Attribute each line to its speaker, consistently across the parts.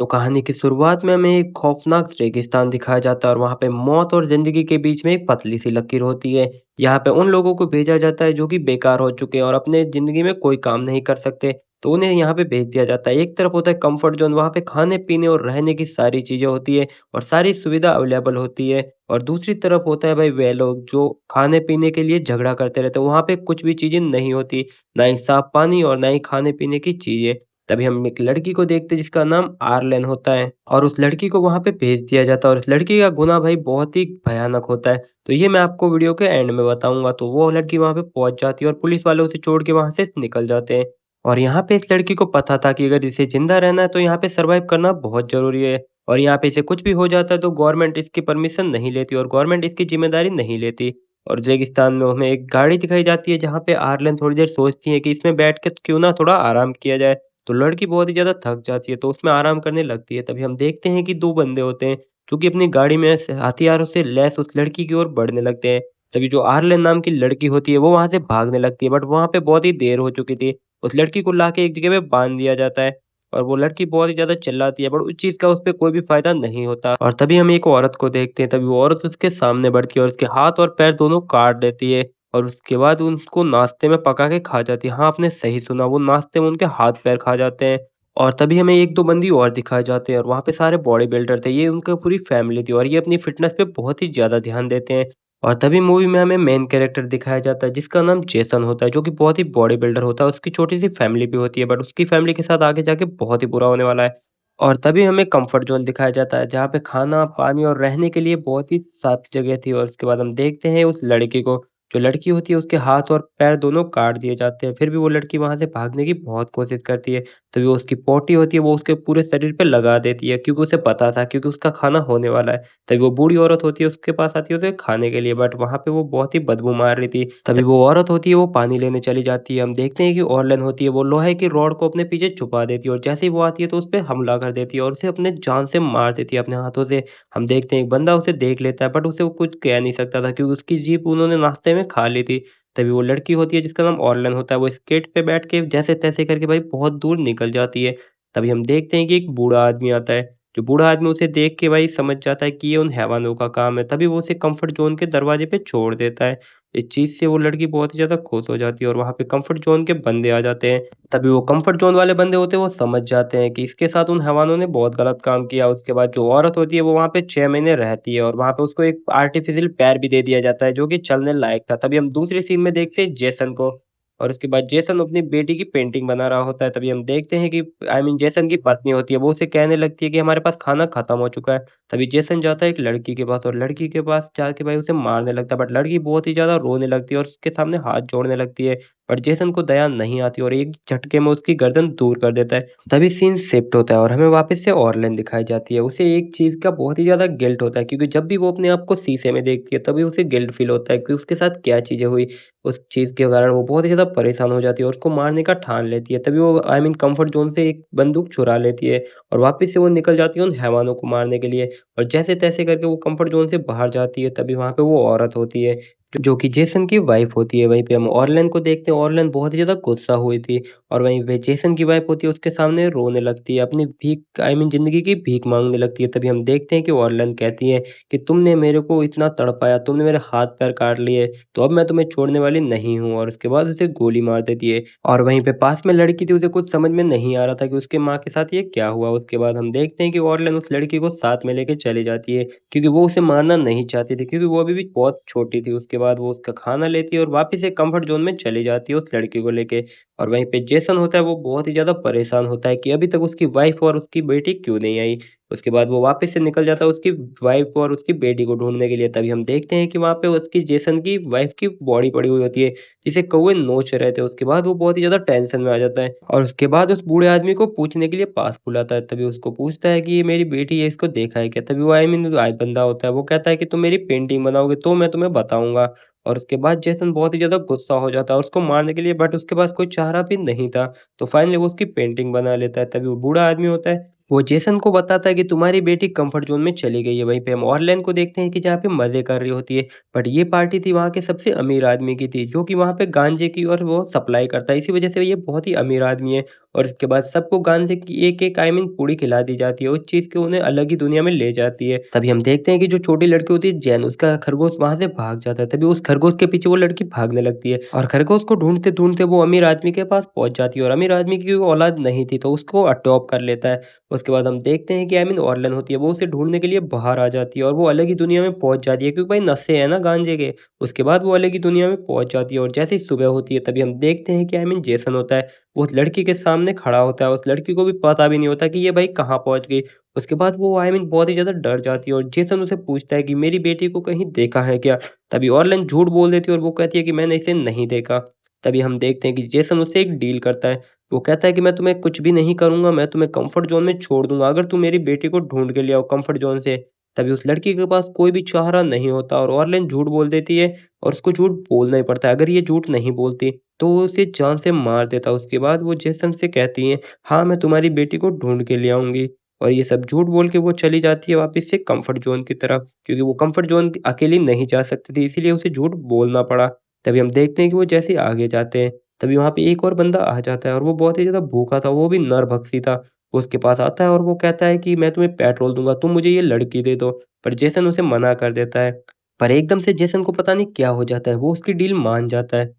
Speaker 1: तो कहानी की शुरुआत में हमें एक खौफनाक रेगिस्तान दिखाया जाता है और वहाँ पे मौत और जिंदगी के बीच में एक पतली सी लकीर होती है। यहाँ पे उन लोगों को भेजा जाता है जो कि बेकार हो चुके हैं और अपने जिंदगी में कोई काम नहीं कर सकते। तो उन्हें यहाँ पे भेज दिया जाता है। एक तरफ होता है कंफर्ट जोन, वहाँ पे खाने पीने और रहने की सारी चीजें होती है और सारी सुविधा अवेलेबल होती है। और दूसरी तरफ होता है भाई वे लोग जो खाने पीने के लिए झगड़ा करते रहते हैं, वहाँ पे कुछ भी चीजें नहीं होती, ना ही साफ पानी और ना ही खाने पीने की चीजें। तभी हम एक लड़की को देखते हैं जिसका नाम आर्यन होता है और उस लड़की को वहाँ पे भेज दिया जाता है और इस लड़की का गुनाह भाई बहुत ही भयानक होता है। तो ये मैं आपको वीडियो के एंड में बताऊँगा। तो वो लड़की वहाँ पे पहुँच जाती है और पुलिस वाले उसे छोड़ के वहाँ से निकल जाते हैं। और यहाँ पे इस लड़की को पता था कि अगर इसे ज़िंदा रहना है तो यहाँ पे सर्वाइव करना बहुत ज़रूरी है। और यहाँ पे इसे कुछ भी हो जाता है तो गवर्नमेंट इसकी परमिशन नहीं लेती और गवर्नमेंट इसकी ज़िम्मेदारी नहीं लेती। और रेगिस्तान में हमें एक गाड़ी दिखाई जाती है जहाँ पे आर्यन थोड़ी देर सोचती है कि इसमें बैठ के क्यों ना थोड़ा आराम किया जाए। तो लड़की बहुत ही ज़्यादा थक जाती है, तो उसमें आराम करने लगती है। तभी हम देखते हैं कि 2 बंदे होते हैं, जो कि अपनी गाड़ी में से हथियारों से लैस उस लड़की की ओर बढ़ने लगते हैं। तभी जो आर्लिन नाम की लड़की होती है, वो वहाँ से भागने लगती है, बट वहाँ पे बहुत ही देर हो चुकी थी। उस लड़की को लाके एक जगह पे बाँध दिया जाता है और वो लड़की बहुत ही ज़्यादा चिल्लाती है, बट उस चीज़ का उस पे कोई भी फ़ायदा नहीं होता। और तभी हम एक औरत को देखते हैं, तभी वो औरत उसके सामने बढ़ती है और उसके हाथ और पैर दोनों काट देती है। और उसके बाद उनको नाश्ते में पका के खा जाती है। हाँ, आपने सही सुना, वो नाश्ते में उनके हाथ-पैर खा जाते हैं। और तभी हमें 1-2 बंदी और दिखाए जाते हैं और वहाँ पे सारे बॉडी बिल्डर थे। ये उनका पूरी फैमिली थी और ये अपनी फ़िटनेस पे बहुत ही ज़्यादा ध्यान देते हैं। और तभी मूवी में हमें मेन कैरेक्टर दिखाया जाता है जिसका नाम जेसन होता है, जो कि बहुत ही बॉडी बिल्डर होता है। उसकी छोटी-सी फैमिली भी होती है, बट उसकी फैमिली के साथ आगे जाके बहुत ही बुरा होने वाला है। और तभी हमें कम्फर्ट ज़ोन दिखाया जाता है, जहाँ पे खाना, पानी और रहने के लिए बहुत ही साफ जगह थी। और उसके बाद हम देखते हैं उस लड़की को, जो लड़की होती है उसके हाथ और पैर दोनों काट दिए जाते हैं, फिर भी वो लड़की वहाँ से भागने की बहुत कोशिश करती है। तभी वो उसकी पोटी होती है, वो उसके पूरे शरीर पे लगा देती है, क्योंकि उसे पता था, क्योंकि उसका खाना होने वाला है। तभी वो बूढ़ी औरत होती है, उसके पास आती है उसे खाने के लिए, बट वहाँ पे वो बहुत ही बदबू मार रही थी। तभी वो औरत होती है, वो पानी लेने चली जाती है। हम देखते हैं कि ऑरलन होती है, वो लोहे की रॉड को अपने पीछे छुपा देती है और जैसे ही वो आती है तो उस पे हमला कर देती है और उसे अपने जान से मार देती है अपने हाथों से। हम देखते हैं एक बंदा उसे देख लेता है, बट उसे वो कुछ कह नहीं सकता था क्योंकि उसकी जीभ उन्होंने नाश्ते में खा ली थी। तभी वो लड़की होती है जिसका नाम ऑरलन होता है, वो स्केट पे बैठ के जैसे-तैसे करके भाई बहुत दूर निकल जाती है। तभी हम देखते हैं कि एक बूढ़ा आदमी आता है, जो बूढ़ा आदमी उसे देख के भाई समझ जाता है कि ये उन हैवानों का काम है, तभी वो उसे कम्फर्ट ज़ोन के दरवाजे पे छोड़ देता है। इस चीज़ से वो लड़की बहुत ही ज़्यादा खुश हो जाती है और वहाँ पे कम्फर्ट ज़ोन के बंदे आ जाते हैं। तभी वो कम्फर्ट ज़ोन वाले बंदे होते हैं, वो समझ जाते हैं कि इसके साथ उन हैवानों ने बहुत गलत काम किया। उसके बाद जो औरत होती है, वो वहाँ पे 6 महीने रहती है और वहाँ पे उसको एक आर्टिफ़िशियल पैर भी दे दिया जाता है, जो कि चलने लायक था। तभी हम दूसरे सीन में देखते हैं जेसन को और उसके बाद जेसन अपनी बेटी की पेंटिंग बना रहा होता है। तभी हम देखते हैं कि जेसन की पत्नी होती है, वो उसे कहने लगती है कि हमारे पास खाना खत्म हो चुका है। तभी जेसन जाता है एक लड़की के पास और लड़की के पास जाके भाई उसे मारने लगता है, बट लड़की बहुत ही ज़्यादा रोने लगती है और उसके सामने हाथ जोड़ने लगती है। बट जेसन को दया नहीं आती और एक झटके में उसकी गर्दन दूर कर देता है। तभी सीन शिफ्ट होता है और हमें वापस से ऑरलाइन दिखाई जाती है। उसे एक चीज़ का बहुत ही ज़्यादा गिल्ट होता है, क्योंकि जब भी वो अपने आप को शीशे में देखती है तभी उसे गिल्ट फ़ील होता है कि उसके साथ क्या चीज़ें हुई। उस चीज़ के कारण वो बहुत ही ज़्यादा परेशान हो जाती है और उसको मारने का ठान लेती है। तभी वो कम्फर्ट ज़ोन से एक बंदूक चुरा लेती है और वापस से वो निकल जाती है उन हैवानों को मारने के लिए। और जैसे-तैसे करके वो कम्फर्ट ज़ोन से बाहर जाती है, तभी वहाँ पे वो औरत होती है, जो कि जेसन की वाइफ़ होती है। वहीं पे हम ऑरलैन को देखते हैं, ऑरलैन बहुत ही ज़्यादा गुस्सा हुई थी और वहीं पे जेसन की वाइफ़ होती है, उसके सामने रोने लगती है, अपनी भीख ज़िंदगी की भीख माँगने लगती है। तभी हम देखते हैं कि ऑरलैन कहती है कि तुमने मेरे को इतना तड़पाया, तुमने मेरे हाथ-पैर काट लिए, तो अब मैं तुम्हें छोड़ने वाली नहीं हूँ। और उसके बाद उसे गोली मार देती है। और वहीं पे पास में लड़की थी, उसे कुछ समझ में नहीं आ रहा था कि उसके माँ के साथ ये क्या हुआ। उसके बाद हम देखते हैं कि ऑरलैन उस लड़की को साथ में लेके चली जाती है, क्योंकि वो उसे मारना नहीं चाहती थी, क्योंकि वो अभी भी बहुत छोटी थी। उसके बाद वो उसका खाना लेती है और वापस से कम्फर्ट ज़ोन में चली जाती है उस लड़की को लेके। और वहीं पे जेसन होता है, वो बहुत ही ज़्यादा परेशान होता है कि अभी तक उसकी वाइफ़ और उसकी बेटी क्यों नहीं आई। उसके बाद वो वापस से निकल जाता है उसकी वाइफ़ और उसकी बेटी को ढूँढने के लिए। तभी हम देखते हैं कि वहाँ पे उसकी जेसन की वाइफ़ की बॉडी पड़ी हुई होती है, जिसे कौवे नोच रहे थे। उसके बाद वो बहुत ही ज़्यादा टेंशन में आ जाता है और उसके बाद उस बूढ़े आदमी को पूछने के लिए पास बुलाता है। तभी उसको पूछता है कि ये मेरी बेटी है, इसको देखा है क्या? तभी वो बंदा होता है, वो कहता है कि तुम मेरी पेंटिंग बनाओगे तो मैं तुम्हें बताऊँगा। और उसके बाद जेसन बहुत ही ज़्यादा गुस्सा हो जाता है और उसको मारने के लिए, बट उसके पास कोई चारा भी नहीं था। तो फाइनली वो उसकी पेंटिंग बना लेता है। तभी वो बूढ़ा आदमी होता है, वो जेसन को बताता है कि तुम्हारी बेटी कम्फर्ट ज़ोन में चली गई है। वहीं पे हम ऑरलैन को देखते हैं कि जहाँ पे मज़े कर रही होती है। बट ये पार्टी थी वहाँ के सबसे अमीर आदमी की थी, जो कि वहाँ पे गांजे की और वो सप्लाई करता है। इसी वज़ह से ये बहुत ही अमीर आदमी है और इसके बाद सबको गांजे की एक-एक पूड़ी खिला दी जाती है। उस चीज़ की उन्हें अलग ही दुनिया में ले जाती है। तभी हम देखते हैं कि जो छोटी लड़की होती है जैन, उसका खरगोश वहाँ से भाग जाता है। तभी उस खरगोश के पीछे वो लड़की भागने लगती है और खरगोश को ढूँढते-ढूँढते वो अमीर आदमी के पास पहुँच जाती है और अमीर आदमी की औलाद नहीं थी तो उसको अडॉप्ट कर लेता है। उसके बाद हम देखते हैं कि ऑर्लन होती है, वो उसे ढूँढने के लिए बाहर आ जाती है और वो अलग ही दुनिया में पहुँच जाती है क्योंकि भाई नशे हैं ना गांजे के। उसके बाद वो अलग ही दुनिया में पहुँच जाती है और जैसे ही सुबह होती है तभी हम देखते हैं कि जेसन होता है, वो उस लड़की के सामने खड़ा होता है। उस लड़की को भी पता भी नहीं होता कि ये भाई कहाँ पहुँच गई। उसके बाद वो बहुत ही ज़्यादा डर जाती है और जेसन उसे पूछता है कि मेरी बेटी को कहीं देखा है क्या? तभी ऑरलन झूठ बोल देती है और वो कहती है कि मैंने इसे नहीं देखा। तभी हम देखते हैं कि जेसन उससे एक डील करता है। वो कहता है कि मैं तुम्हें कुछ भी नहीं करूँगा, मैं तुम्हें कम्फर्ट ज़ोन में छोड़ दूँगा अगर तुम मेरी बेटी को ढूँढ के ले आओ कम्फर्ट ज़ोन से। तभी उस लड़की के पास कोई भी चारा नहीं होता और ऑरलन झूठ बोल देती है और उसको झूठ बोलना ही पड़ता है। अगर ये झूठ नहीं बोलती तो वो उसे जान से मार देता। उसके बाद वो जेसन से कहती हैं, हाँ, मैं तुम्हारी बेटी को ढूँढ के ले आऊँगी। और ये सब झूठ बोल के वो चली जाती है वापस से कम्फर्ट ज़ोन की तरफ क्योंकि वो कम्फर्ट ज़ोन अकेली नहीं जा सकती थी, इसीलिए उसे झूठ बोलना पड़ा। तभी हम देखते हैं कि वो जैसे ही आगे जाते हैं, तभी वहाँ पे एक और बंदा आ जाता है और वो बहुत ही ज़्यादा भूखा था, वो भी नरभक्षी था। वो उसके पास आता है और वो कहता है कि मैं तुम्हें पेट्रोल दूँगा, तुम मुझे ये लड़की दे दो। पर जेसन उसे मना कर देता है। पर एकदम से जेसन को पता नहीं क्या हो जाता है, वो उसकी डील मान जाता है।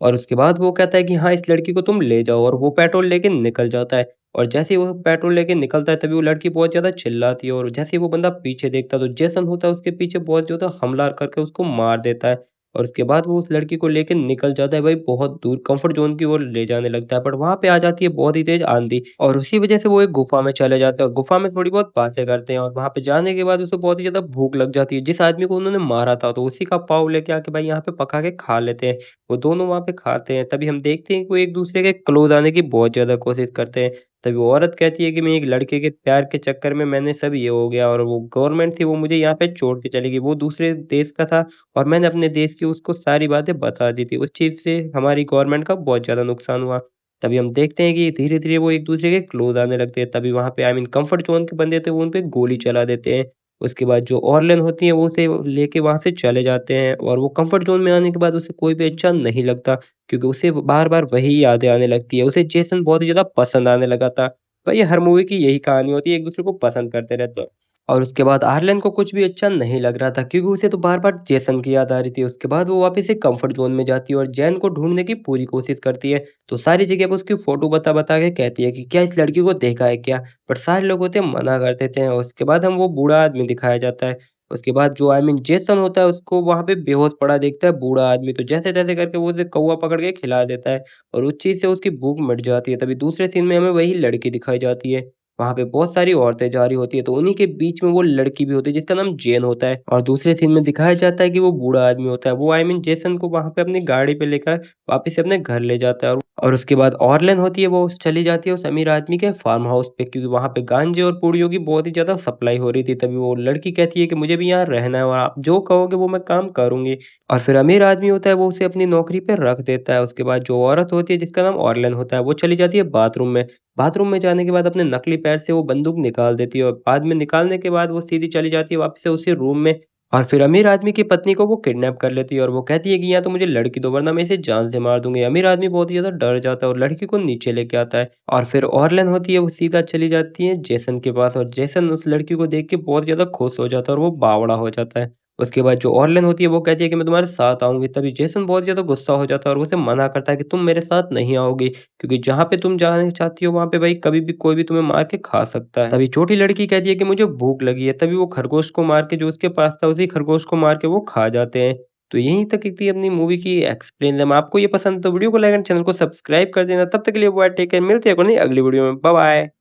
Speaker 1: और उसके बाद वो कहता है कि हाँ, इस लड़की को तुम ले जाओ और वो पेट्रोल लेके निकल जाता है। और जैसे ही वो पेट्रोल लेके निकलता है तभी वो लड़की बहुत ज़्यादा चिल्लाती है और जैसे ही वो बंदा पीछे देखता है तो जेसन होता है उसके पीछे बहुत ज़्यादा हमला करके उसको मार देता है। और उसके बाद वो उस लड़की को लेके निकल जाता है भाई बहुत दूर कम्फर्ट ज़ोन की ओर ले जाने लगता है। बट वहाँ पे आ जाती है बहुत ही तेज़ आँधी और उसी वज़ह से वो एक गुफ़ा में चले जाते हैं और गुफ़ा में थोड़ी बहुत बातें करते हैं और वहाँ पे जाने के बाद उसे बहुत ही ज़्यादा भूख लग जाती है। जिस आदमी को उन्होंने मारा था तो उसी का पाव लेके आके भाई यहाँ पे पका के खा लेते हैं। वो दोनों वहाँ पे खाते हैं, तभी हम देखते हैं कि वो एक-दूसरे के क्लोज़ आने की बहुत ज़्यादा कोशिश करते हैं। तभी वो औरत कहती है कि मैं एक लड़के के प्यार के चक्कर में मैंने सब ये हो गया और वो गवर्नमेंट थी वो मुझे यहाँ पे छोड़ के चली गई। वो दूसरे देश का था और मैंने अपने देश की उसको सारी बातें बता दी थी। उस चीज़ से हमारी गवर्नमेंट का बहुत ज़्यादा नुकसान हुआ। तभी हम देखते हैं कि धीरे-धीरे वो एक-दूसरे के क्लोज़ आने लगते हैं। तभी वहाँ पे कम्फर्ट ज़ोन के बंदे थे वो उन पे गोली चला देते हैं। उसके बाद जो ऑर्लिन होती है वो उसे लेके वहाँ से चले जाते हैं और वो कम्फर्ट ज़ोन में आने के बाद उसे कोई भी अच्छा नहीं लगता क्योंकि उसे बार-बार वही यादें आने लगती है। उसे जेसन बहुत ही ज़्यादा पसंद आने लगा था। तो ये हर मूवी की यही कहानी होती है, एक-दूसरे को पसंद करते रहते हैं। और उसके बाद आर्यन को कुछ भी अच्छा नहीं लग रहा था क्योंकि उसे तो बार-बार जेसन की याद आ रही थी। उसके बाद वो वापस से कम्फर्ट ज़ोन में जाती है और जैन को ढूँढने की पूरी कोशिश करती है। तो सारी जगह पे उसकी फ़ोटो बता-बता के कहती है कि क्या इस लड़की को देखा है क्या? बट सारे लोग होते हैं मना कर देते हैं और उसके बाद हम वो बूढ़ा आदमी दिखाया जाता है। उसके बाद जो जेसन होता है उसको वहाँ पे बेहोश पड़ा देखता है बूढ़ा आदमी, तो जैसे-तैसे करके वो उसे कौवा पकड़ के खिला देता है और उस चीज़ से उसकी भूख मिट जाती है। तभी दूसरे सीन में हमें वही लड़की दिखाई जाती है। वहाँ पे बहुत सारी औरतें जा रही होती है, तो उन्हीं के बीच में वो लड़की भी होती है जिसका नाम जेन होता है और दूसरे सीन में दिखाया जाता है कि वो बूढ़ा आदमी होता है। वो जेसन को वहाँ पे अपनी गाड़ी पे लेकर वापस से अपने घर ले जाता है और उसके बाद ऑरलेन होती है वो चली जाती है उस अमीर आदमी के फार्म हाउस पे क्योंकि वहाँ पे गांजे और पूड़ियों की बहुत ही ज़्यादा सप्लाई हो रही थी। तभी वो लड़की कहती है कि मुझे भी यहाँ रहना है और आप जो कहोगे वो मैं काम करूँगी। और फिर अमीर आदमी होता है वो उसे अपनी नौकरी पे रख देता है। उसके बाद जो औरत होती है जिसका नाम ऑरलेन होता है वो चली जाती है बाथरूम में। बाथरूम में जाने के बाद अपने नकली पैर से वो बंदूक निकाल देती है और बाद में निकालने के बाद वो सीधी चली जाती है वापस से उसी रूम में और फिर अमीर आदमी की पत्नी को वो किडनैप कर लेती है और वो कहती है कि या तो मुझे लड़की दो वरना मैं इसे जान से मार दूंगी। अमीर आदमी बहुत ही ज्यादा डर जाता है और लड़की को नीचे लेके आता है और फिर ऑरलेन होती है वो सीधा चली जाती है जेसन के पास और जेसन उस लड़की को देख के बहुत ज्यादा खुश हो जाता है और वो बावड़ा हो जाता है। उसके बाद जो ऑरलेन होती है वो कहती है कि मैं तुम्हारे साथ आऊंगी। तभी जेसन बहुत ज्यादा गुस्सा हो जाता है और उसे मना करता है कि तुम मेरे साथ नहीं आओगी क्योंकि जहाँ पे तुम जाना चाहती हो वहाँ पे भाई कभी भी कोई भी तुम्हें मार के खा सकता है। तभी छोटी लड़की कहती है कि मुझे भूख लगी है, तभी वो खरगोश को मार के जो उसके पास था उसी खरगोश को मार के वो खा जाते हैं। तो यहीं तक थी अपनी मूवी की एक्सप्लेन। आपको ये पसंद तो वीडियो को लाइक एंड चैनल को सब्सक्राइब कर देना। तब तक के लिए बाय, टेक केयर, मिलते हैं अपनी अगली वीडियो में। Bye bye.